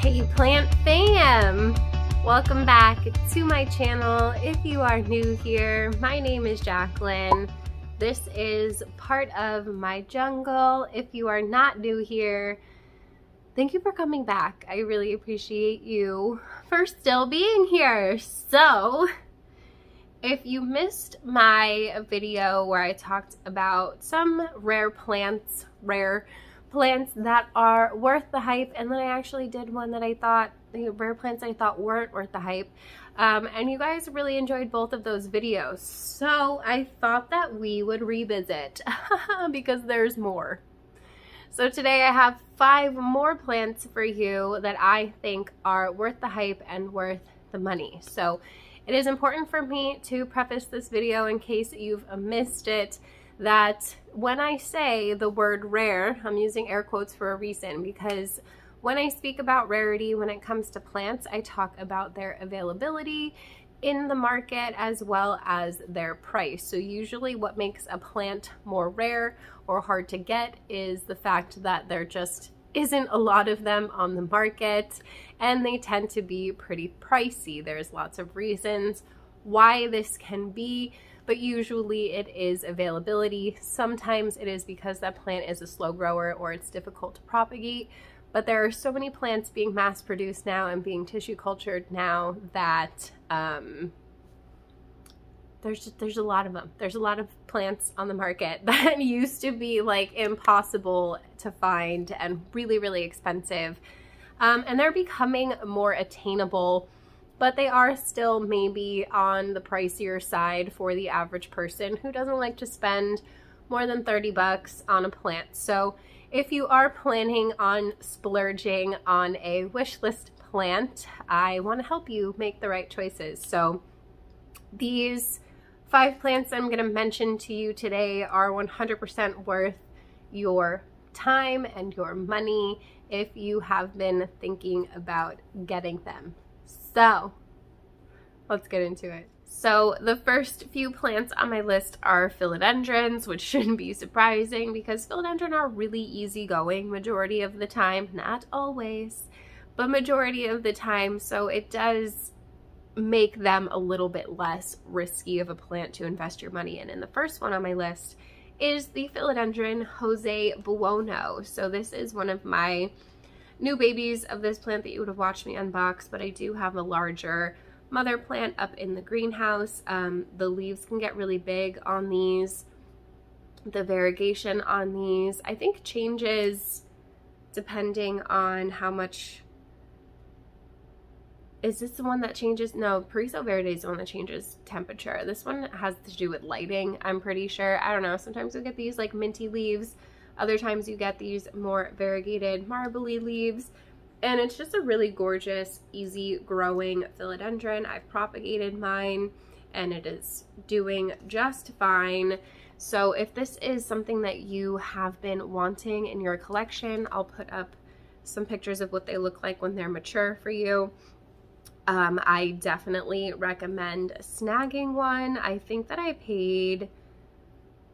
Hey plant fam! Welcome back to my channel. If you are new here, my name is Jacqueline. This is part of my jungle. If you are not new here, thank you for coming back. I really appreciate you for still being here. So, if you missed my video where I talked about some rare plants that are worth the hype, and then I actually did one that I thought, rare plants I thought weren't worth the hype, and you guys really enjoyed both of those videos, so I thought that we would revisit because there's more. So today I have 5 more plants for you that I think are worth the hype and worth the money. So it is important for me to preface this video, in case you've missed it, that when I say the word rare, I'm using air quotes for a reason, because when I speak about rarity when it comes to plants, I talk about their availability in the market as well as their price. So usually what makes a plant more rare or hard to get is the fact that there just isn't a lot of them on the market, and they tend to be pretty pricey. There's lots of reasons why this can be, but usually it is availability. Sometimes it is because that plant is a slow grower or it's difficult to propagate, but there are so many plants being mass produced now and being tissue cultured now that there's a lot of them. There's a lot of plants on the market that used to be like impossible to find and really, really expensive. And they're becoming more attainable, but they are still maybe on the pricier side for the average person who doesn't like to spend more than 30 bucks on a plant. So if you are planning on splurging on a wish list plant, I want to help you make the right choices. So these 5 plants I'm going to mention to you today are 100% worth your time and your money if you have been thinking about getting them. So let's get into it. So the first few plants on my list are philodendrons, which shouldn't be surprising because philodendron are really easygoing majority of the time, not always, but majority of the time. So it does make them a little bit less risky of a plant to invest your money in. And the first one on my list is the Philodendron Hoya Bueno. So this is one of my new babies of this plant that you would have watched me unbox, but I do have a larger mother plant up in the greenhouse. The leaves can get really big on these. The variegation on these, I think, changes depending on how much. Is this the one that changes? No, Periso Verde is the one that changes temperature. This one has to do with lighting, I'm pretty sure. I don't know. Sometimes you get these like minty leaves. Other times you get these more variegated marbly leaves. And it's just a really gorgeous, easy growing philodendron. I've propagated mine and it is doing just fine. So if this is something that you have been wanting in your collection, I'll put up some pictures of what they look like when they're mature for you. I definitely recommend snagging one. I think that I paid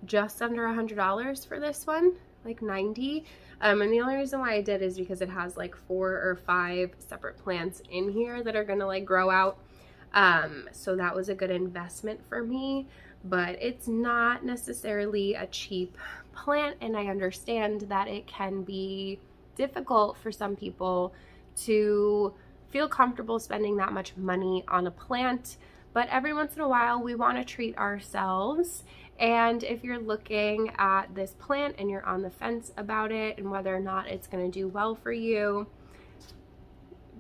just under $100 for this one, like 90. And the only reason why I did is because it has like 4 or 5 separate plants in here that are gonna like grow out. So that was a good investment for me, but it's not necessarily a cheap plant, and I understand that it can be difficult for some people to feel comfortable spending that much money on a plant, but every once in a while we want to treat ourselves. And if you're looking at this plant and you're on the fence about it and whether or not it's going to do well for you,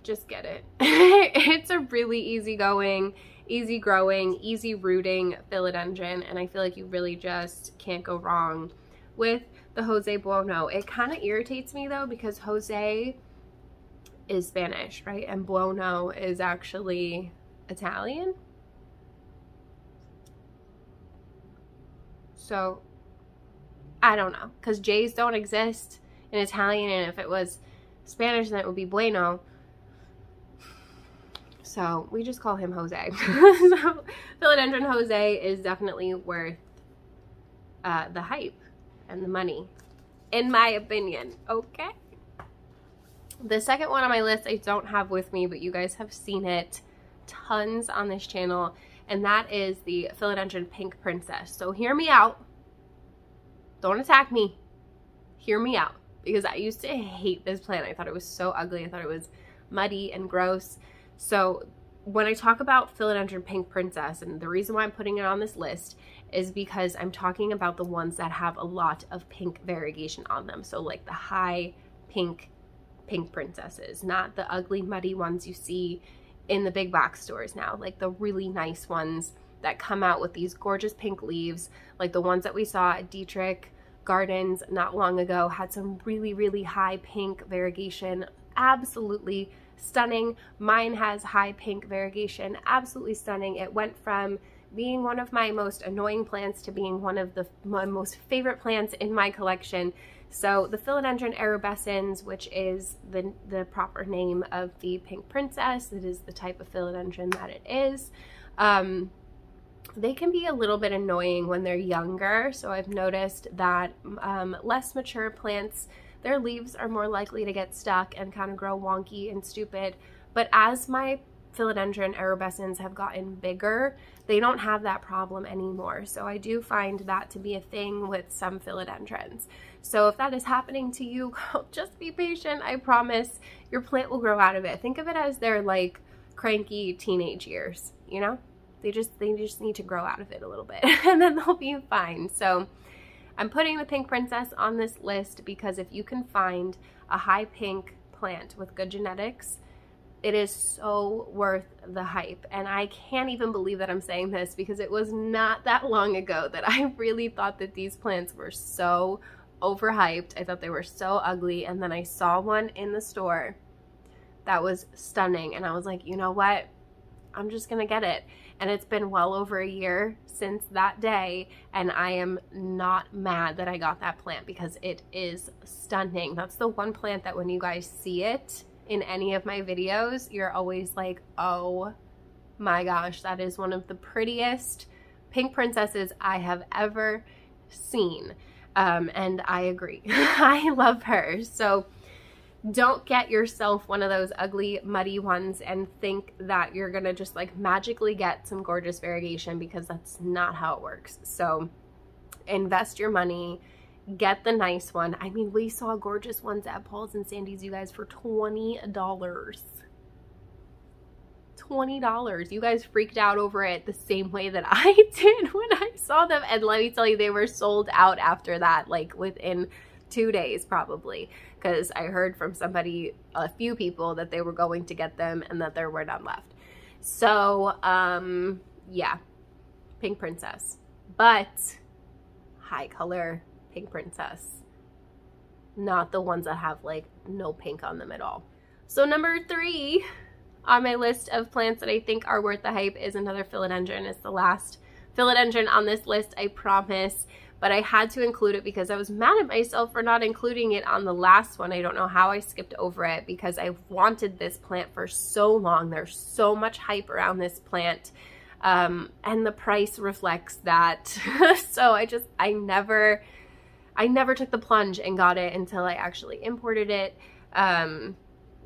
just get it. It's a really easygoing, easy growing, easy rooting philodendron, and I feel like you really just can't go wrong with the Hoya Bueno. It kind of irritates me though, because Jose is Spanish, right? And Bueno is actually Italian. So I don't know, because J's don't exist in Italian, and if it was Spanish then it would be Bueno. So we just call him Jose. So Philodendron Jose is definitely worth the hype and the money, in my opinion. Okay. The second one on my list I don't have with me, but you guys have seen it tons on this channel, and that is the Philodendron Pink Princess. So hear me out. Don't attack me. Hear me out. Because I used to hate this plant. I thought it was so ugly. I thought it was muddy and gross. So when I talk about Philodendron Pink Princess, and the reason why I'm putting it on this list is because I'm talking about the ones that have a lot of pink variegation on them. So like the high pink princesses, not the ugly muddy ones you see in the big box stores now, like the really nice ones that come out with these gorgeous pink leaves, like the ones that we saw at Dietrich Gardens not long ago, had some really high pink variegation, absolutely stunning. Mine has high pink variegation, absolutely stunning. It went from being one of my most annoying plants to being one of my most favorite plants in my collection. So the Philodendron erubescens, which is the proper name of the pink princess, it is the type of philodendron that it is, they can be a little bit annoying when they're younger. So I've noticed that less mature plants, their leaves are more likely to get stuck and kind of grow wonky and stupid. But as my Philodendron erubescens have gotten bigger, they don't have that problem anymore. So I do find that to be a thing with some philodendrons. So if that is happening to you, just be patient. I promise your plant will grow out of it. Think of it as their like cranky teenage years, you know? They just need to grow out of it a little bit and then they'll be fine. So I'm putting the Pink Princess on this list because if you can find a high pink plant with good genetics, it is so worth the hype. And I can't even believe that I'm saying this because it was not that long ago that I really thought that these plants were so overhyped. I thought they were so ugly, and then I saw one in the store that was stunning and I was like, you know what? I'm just gonna get it. And it's been well over a year since that day, and I am not mad that I got that plant because it is stunning. That's the one plant that when you guys see it in any of my videos, you're always like, oh my gosh, that is one of the prettiest pink princesses I have ever seen. And I agree. I love her. So don't get yourself one of those ugly, muddy ones and think that you're gonna just like magically get some gorgeous variegation, because that's not how it works. So invest your money, get the nice one. I mean, we saw gorgeous ones at Paul's and Sandy's, you guys, for $20. $20. You guys freaked out over it the same way that I did when I saw them. And let me tell you, they were sold out after that, like within 2 days probably, because I heard from somebody, a few people, that they were going to get them and that there were none left. So yeah, Pink Princess, but high color Pink Princess, not the ones that have like no pink on them at all. So number 3 on my list of plants that I think are worth the hype is another philodendron. It's the last philodendron on this list, I promise, but I had to include it because I was mad at myself for not including it on the last one. I don't know how I skipped over it because I wanted this plant for so long. There's so much hype around this plant, and the price reflects that. So I never took the plunge and got it until I actually imported it.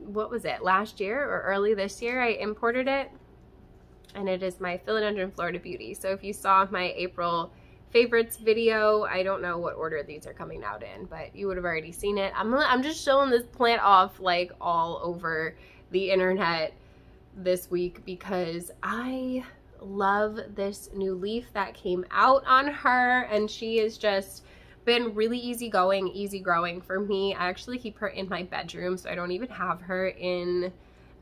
What was it, last year or early this year I imported it, and it is my Philodendron Florida Beauty. So if you saw my April favorites video, I don't know what order these are coming out in, but you would have already seen it. I'm just showing this plant off like all over the internet this week because I love this new leaf that came out on her, and she is just been really easygoing, easy growing for me. I actually keep her in my bedroom, so I don't even have her in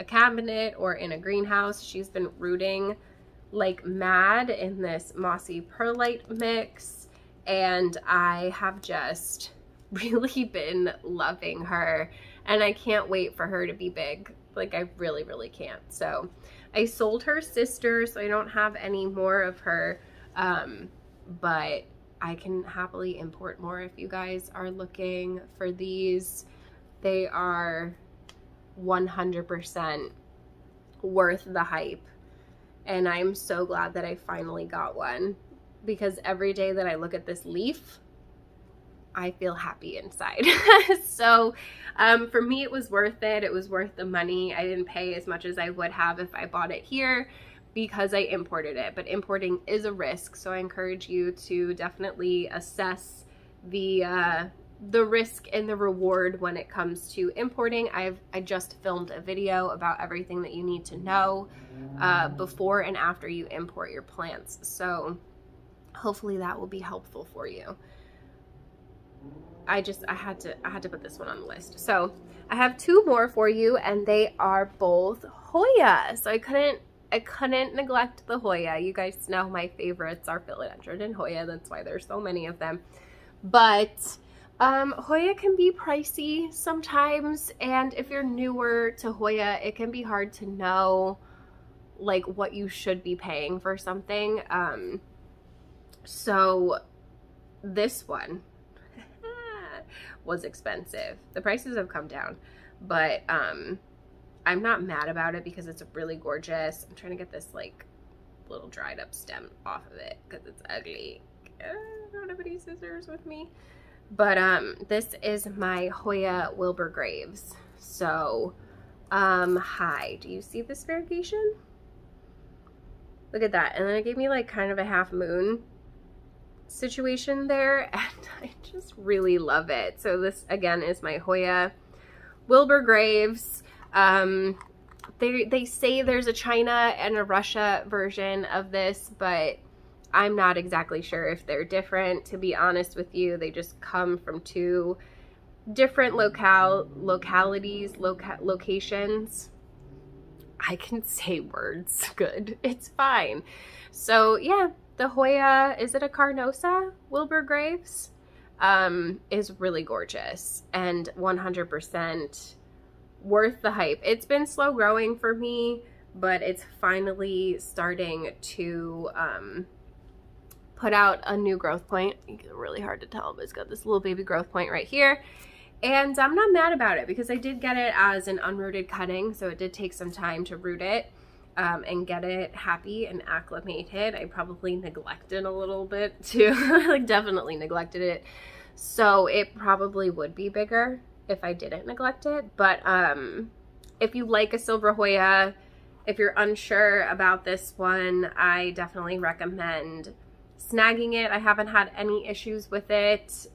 a cabinet or in a greenhouse. She's been rooting like mad in this mossy perlite mix, and I have just really been loving her, and I can't wait for her to be big. Like, I really can't. So I sold her sister, so I don't have any more of her, but I can happily import more if you guys are looking for these. They are 100% worth the hype, and I'm so glad that I finally got one, because every day that I look at this leaf, I feel happy inside. So for me, it was worth it. It was worth the money. I didn't pay as much as I would have if I bought it here because I imported it, but importing is a risk. So I encourage you to definitely assess the risk and the reward when it comes to importing. I just filmed a video about everything that you need to know before and after you import your plants. So hopefully that will be helpful for you. I had to put this one on the list. So I have two more for you, and they are both Hoya. So I couldn't neglect the Hoya. You guys know my favorites are Philodendron and Hoya. That's why there's so many of them. But Hoya can be pricey sometimes, and if you're newer to Hoya, it can be hard to know like what you should be paying for something. So this one was expensive. The prices have come down, but I'm not mad about it because it's really gorgeous. I'm trying to get this like little dried up stem off of it because it's ugly. I don't have any scissors with me. But this is my Hoya Wilbur Graves. So hi, do you see this variegation? Look at that. And then it gave me like kind of a half moon situation there, and I just really love it. So this again is my Hoya Wilbur Graves. They say there's a China and a Russia version of this, but I'm not exactly sure if they're different, to be honest with you. They just come from two different locations. I can say words good. It's fine. So yeah, the Hoya, is it a Carnosa Wilbur Graves? Is really gorgeous and 100% worth the hype. It's been slow growing for me, but it's finally starting to put out a new growth point. It's really hard to tell, but it's got this little baby growth point right here. And I'm not mad about it because I did get it as an unrooted cutting, so it did take some time to root it and get it happy and acclimated. I probably neglected a little bit too. Like definitely neglected it. So it probably would be bigger if I didn't neglect it. But if you like a silver Hoya, if you're unsure about this one, I definitely recommend snagging it. I haven't had any issues with it.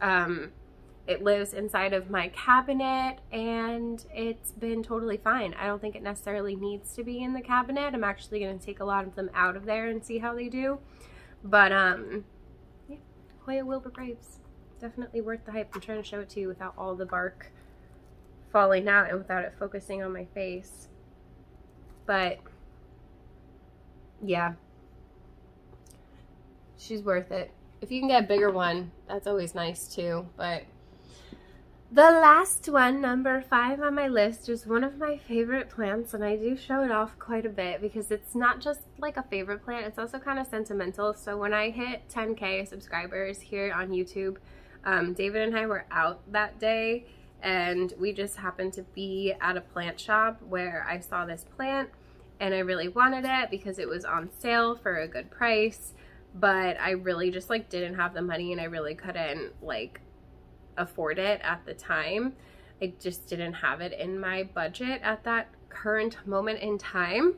It lives inside of my cabinet and it's been totally fine. I don't think it necessarily needs to be in the cabinet. I'm actually going to take a lot of them out of there and see how they do. But yeah, Hoya Wilbur Graves, definitely worth the hype. I'm trying to show it to you without all the bark falling out and without it focusing on my face. But yeah, she's worth it. If you can get a bigger one, that's always nice too. But the last one, number 5 on my list, is one of my favorite plants, and I do show it off quite a bit because it's not just like a favorite plant, it's also kind of sentimental. So when I hit 10K subscribers here on YouTube, David and I were out that day and we just happened to be at a plant shop where I saw this plant and I really wanted it because it was on sale for a good price, but I really just like didn't have the money and I really couldn't like afford it at the time. I just didn't have it in my budget at that current moment in time.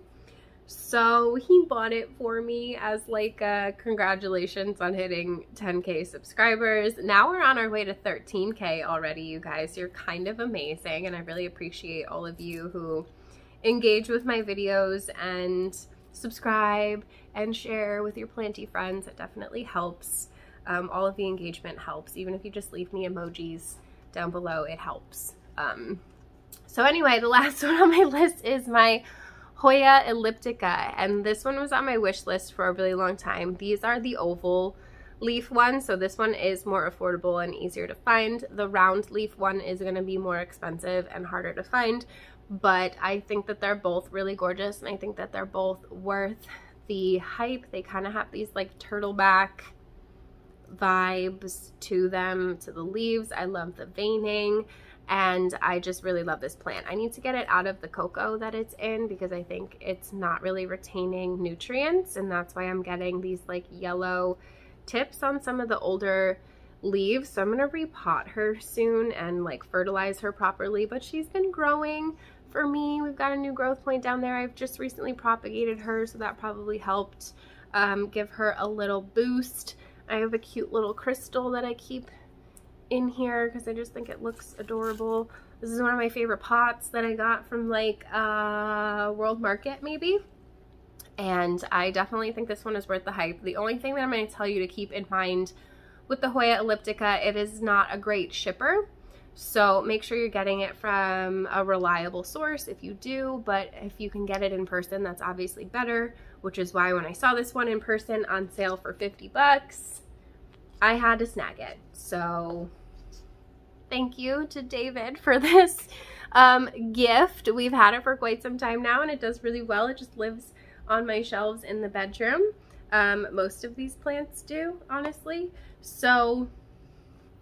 So he bought it for me as like a congratulations on hitting 10K subscribers. Now we're on our way to 13K already, you guys. You're kind of amazing, and I really appreciate all of you who engage with my videos and subscribe and share with your planty friends. It definitely helps. All of the engagement helps. Even if you just leave me emojis down below, it helps. So anyway, the last one on my list is my Hoya Elliptica, and this one was on my wish list for a really long time. These are the oval leaf ones, so this one is more affordable and easier to find. The round leaf one is going to be more expensive and harder to find, but I think that they're both really gorgeous, and I think that they're both worth the hype. They kind of have these like turtleback vibes to them, to the leaves. I love the veining, and I just really love this plant. I need to get it out of the cocoa that it's in because I think it's not really retaining nutrients, and that's why I'm getting these like yellow tips on some of the older leaves, so I'm gonna repot her soon and like fertilize her properly, but she's been growing for me. We've got a new growth point down there. I've just recently propagated her, so that probably helped give her a little boost. I have a cute little crystal that I keep in here because I just think it looks adorable. This is one of my favorite pots that I got from like World Market maybe, and I definitely think this one is worth the hype. The only thing that I'm going to tell you to keep in mind with the Hoya Elliptica, it is not a great shipper, so make sure you're getting it from a reliable source if you do, but if you can get it in person, that's obviously better, which is why when I saw this one in person on sale for 50 bucks, I had to snag it. So thank you to David for this gift. We've had it for quite some time now and it does really well. It just lives on my shelves in the bedroom. Most of these plants do, honestly. So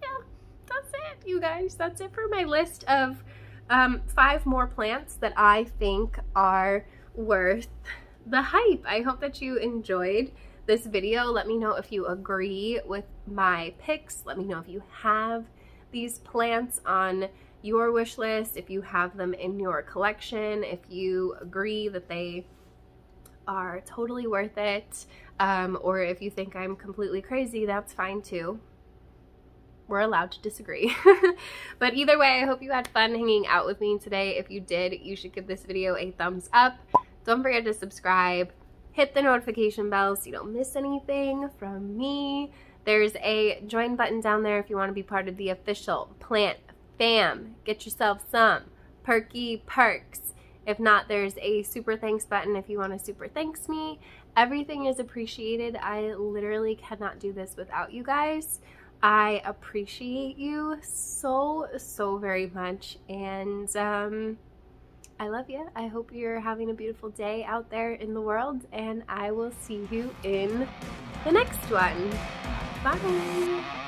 yeah, that's it, you guys. That's it for my list of 5 more plants that I think are worth the hype. I hope that you enjoyed this video. Let me know if you agree with my picks. Let me know if you have these plants on your wish list, if you have them in your collection, if you agree that they are totally worth it, or if you think I'm completely crazy, that's fine too. We're allowed to disagree. But either way, I hope you had fun hanging out with me today. If you did, you should give this video a thumbs up. Don't forget to subscribe. Hit the notification bell so you don't miss anything from me. There's a join button down there if you want to be part of the official plant fam. Get yourself some perky perks. If not, there's a super thanks button if you want to super thanks me. Everything is appreciated. I literally cannot do this without you guys. I appreciate you so, so very much. And I love you. I hope you're having a beautiful day out there in the world. And I will see you in the next one. Bye.